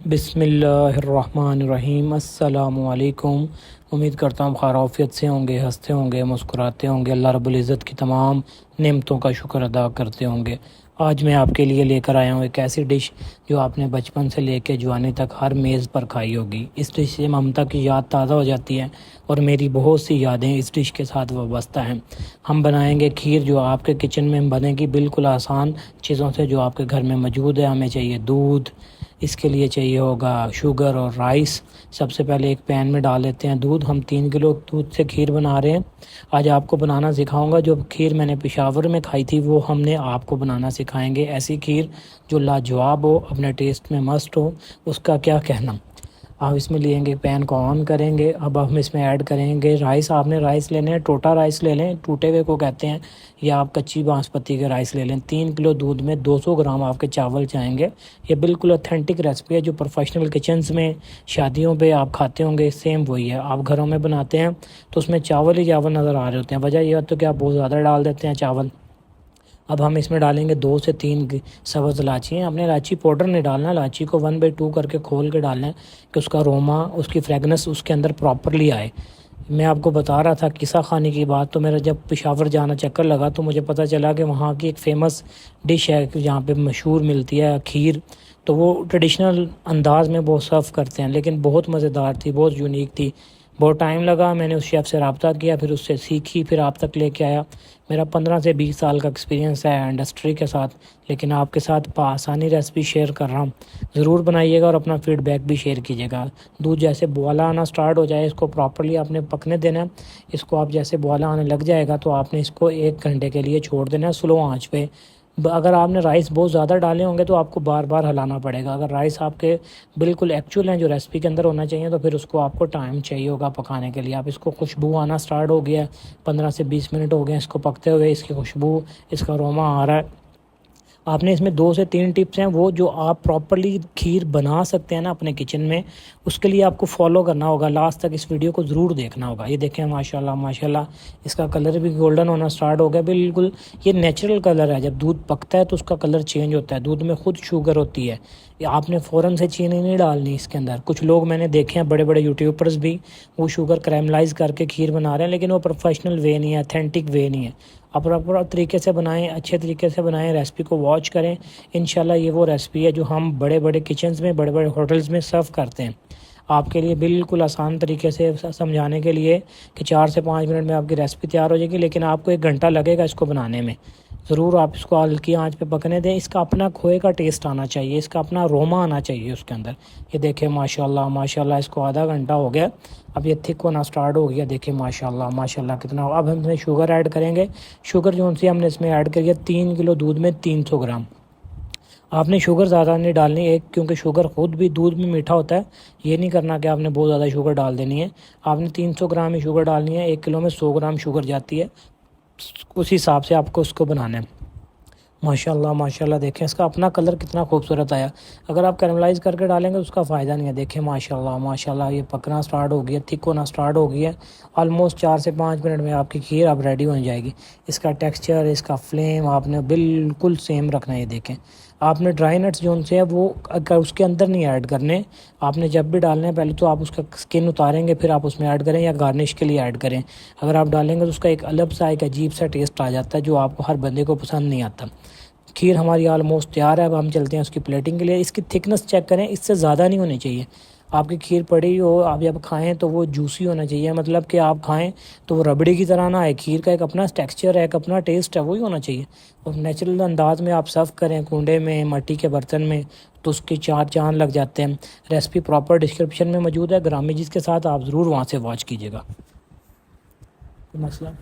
बिस्मिल्लाहिर्रहमानिर्रहीम। अस्सलामुअलैकुम। उम्मीद करता हूँ खैरियत से होंगे, हंसते होंगे, मुस्कुराते होंगे, अल्लाह रब्बुल इज़्ज़त की तमाम नेमतों का शुक्र अदा करते होंगे। आज मैं आपके लिए लेकर आया हूँ एक ऐसी डिश जो आपने बचपन से लेकर जवानी तक हर मेज़ पर खाई होगी। इस डिश से ममता की याद ताज़ा हो जाती है और मेरी बहुत सी यादें इस डिश के साथ वाबस्ता हैं। हम बनाएंगे खीर जो आपके किचन में बनेगी बिल्कुल आसान चीज़ों से जो आपके घर में मौजूद है। हमें चाहिए दूध, इसके लिए चाहिए होगा शुगर और राइस। सबसे पहले एक पैन में डाल लेते हैं दूध। हम 3 किलो दूध से खीर बना रहे हैं। आज आपको बनाना सिखाऊंगा। जो खीर मैंने पेशावर में खाई थी वो हमने आपको बनाना सिखाएंगे। ऐसी खीर जो लाजवाब हो, अपने टेस्ट में मस्त हो, उसका क्या कहना। आप इसमें लेंगे, पैन को ऑन करेंगे। अब हम इसमें ऐड करेंगे राइस। आपने राइस लेने हैं, टोटा राइस ले लें, टूटे हुए को कहते हैं, या आप कच्ची बासमती के राइस ले लें। 3 किलो दूध में 200 ग्राम आपके चावल जाएंगे। ये बिल्कुल ऑथेंटिक रेसिपी है जो प्रोफेशनल किचन्स में, शादियों पे आप खाते होंगे, सेम वही है। आप घरों में बनाते हैं तो उसमें चावल ही चावल नज़र आ रहे होते हैं। वजह यह तो कि आप बहुत ज़्यादा डाल देते हैं चावल। अब हम इसमें डालेंगे 2 से 3 सब्ज़ इलायची। आपने इलायची पाउडर नहीं डालना, इलायची को 1/2 करके खोल के डालना है कि उसका अरोमा, उसकी फ्रेगनेंस उसके अंदर प्रॉपरली आए। मैं आपको बता रहा था किस्सा खाने की बात, तो मेरा जब पेशावर जाना चक्कर लगा तो मुझे पता चला कि वहाँ की एक फ़ेमस डिश है कि जहाँ पे मशहूर मिलती है खीर। तो वो ट्रेडिशनल अंदाज में बहुत सर्व करते हैं, लेकिन बहुत मज़ेदार थी, बहुत यूनिक थी। बहुत टाइम लगा, मैंने उस शेफ़ से रब्ता किया, फिर उससे सीखी, फिर आप तक लेके आया। मेरा 15 से 20 साल का एक्सपीरियंस है इंडस्ट्री के साथ, लेकिन आपके साथ आसानी रेसिपी शेयर कर रहा हूँ। ज़रूर बनाइएगा और अपना फ़ीडबैक भी शेयर कीजिएगा। दूध जैसे बॉला आना स्टार्ट हो जाए, इसको प्रॉपर्ली आपने पकने देना है। इसको आप जैसे बॉला आने लग जाएगा तो आपने इसको 1 घंटे के लिए छोड़ देना है स्लो आँच पे। अगर आपने राइस बहुत ज़्यादा डाले होंगे तो आपको बार बार हिलाना पड़ेगा। अगर राइस आपके बिल्कुल एक्चुअल हैं जो रेसिपी के अंदर होना चाहिए तो फिर उसको आपको टाइम चाहिए होगा पकाने के लिए। आप इसको खुशबू आना स्टार्ट हो गया है, 15 से 20 मिनट हो गए इसको पकते हुए। इसकी खुशबू, इसका अरोमा आ रहा है। आपने इसमें 2 से 3 टिप्स हैं वो जो आप प्रॉपर्ली खीर बना सकते हैं ना अपने किचन में, उसके लिए आपको फॉलो करना होगा। लास्ट तक इस वीडियो को ज़रूर देखना होगा। ये देखें माशाल्लाह माशाल्लाह, इसका कलर भी गोल्डन होना स्टार्ट हो गया बिल्कुल। ये नेचुरल कलर है, जब दूध पकता है तो उसका कलर चेंज होता है। दूध में खुद शुगर होती है, आपने फ़ौरन से चीनी नहीं डालनी इसके अंदर। कुछ लोग मैंने देखे हैं, बड़े बड़े यूट्यूबर्स भी, वो शुगर कैरेमलाइज करके खीर बना रहे हैं, लेकिन वो प्रोफेशनल वे नहीं है, अथेंटिक वे नहीं है। आप प्रॉपर तरीके से बनाएं, अच्छे तरीके से बनाएं, रेसिपी को वॉच करें। इंशाल्लाह ये वो रेसिपी है जो हम बड़े बड़े किचन्स में, बड़े बड़े होटल्स में सर्व करते हैं। आपके लिए बिल्कुल आसान तरीके से समझाने के लिए कि 4 से 5 मिनट में आपकी रेसिपी तैयार हो जाएगी, लेकिन आपको 1 घंटा लगेगा इसको बनाने में। ज़रूर आप इसको हल्की आंच पे पकने दें। इसका अपना खोए का टेस्ट आना चाहिए, इसका अपना अरोमा आना चाहिए उसके अंदर। ये देखें माशाल्लाह माशाल्लाह, इसको आधा घंटा हो गया, अब ये थिक होना स्टार्ट हो गया। देखें माशाल्लाह माशाल्लाह कितना। अब हम इसमें शुगर ऐड करेंगे। शुगर जो सी हमने इसमें ऐड करी है 3 किलो दूध में 300 ग्राम। आपने शुगर ज़्यादा नहीं डालनी एक, क्योंकि शुगर खुद भी दूध में मीठा होता है। ये नहीं करना कि आपने बहुत ज़्यादा शुगर डाल देनी है। आपने 300 ग्राम ही शुगर डालनी है। 1 किलो में 100 ग्राम शुगर जाती है, उस हिसाब से आपको उसको बनाना है। माशाल्लाह माशाल्लाह, देखें इसका अपना कलर कितना खूबसूरत आया। अगर आप कैरमलाइज़ करके डालेंगे तो उसका फ़ायदा नहीं है। देखें माशाल्लाह माशाल्लाह, ये पकना स्टार्ट हो गया, थिक होना स्टार्ट हो गया। ऑलमोस्ट 4 से 5 मिनट में आपकी खीर अब रेडी हो जाएगी। इसका टेक्सचर, इसका फ्लेम आपने बिल्कुल सेम रखना है। ये देखें, आपने ड्राई नट्स जो उनसे है वो उसके अंदर नहीं ऐड करने। आपने जब भी डालना है पहले तो आप उसका स्किन उतारेंगे, फिर आप उसमें ऐड करें या गार्निश के लिए ऐड करें। अगर आप डालेंगे तो उसका एक अलग सा, एक अजीब सा टेस्ट आ जाता है जो आपको हर बंदे को पसंद नहीं आता। खीर हमारी ऑलमोस्ट तैयार है। अब हम चलते हैं उसकी प्लेटिंग के लिए। इसकी थिकनेस चेक करें, इससे ज़्यादा नहीं होनी चाहिए। आपकी खीर पड़ी हो, आप जब खाएं तो वो जूसी होना चाहिए, मतलब कि आप खाएं तो वो रबड़ी की तरह ना है। खीर का एक अपना टेक्सचर है, एक अपना टेस्ट है, वही होना चाहिए। और नेचुरल अंदाज में आप सर्व करें कूंडे में, मट्टी के बर्तन में, तो उसके 4 चांद लग जाते हैं। रेसिपी प्रॉपर डिस्क्रिप्शन में मौजूद है, ग्रामी जी के साथ आप ज़रूर वहाँ से वॉच कीजिएगा। मसला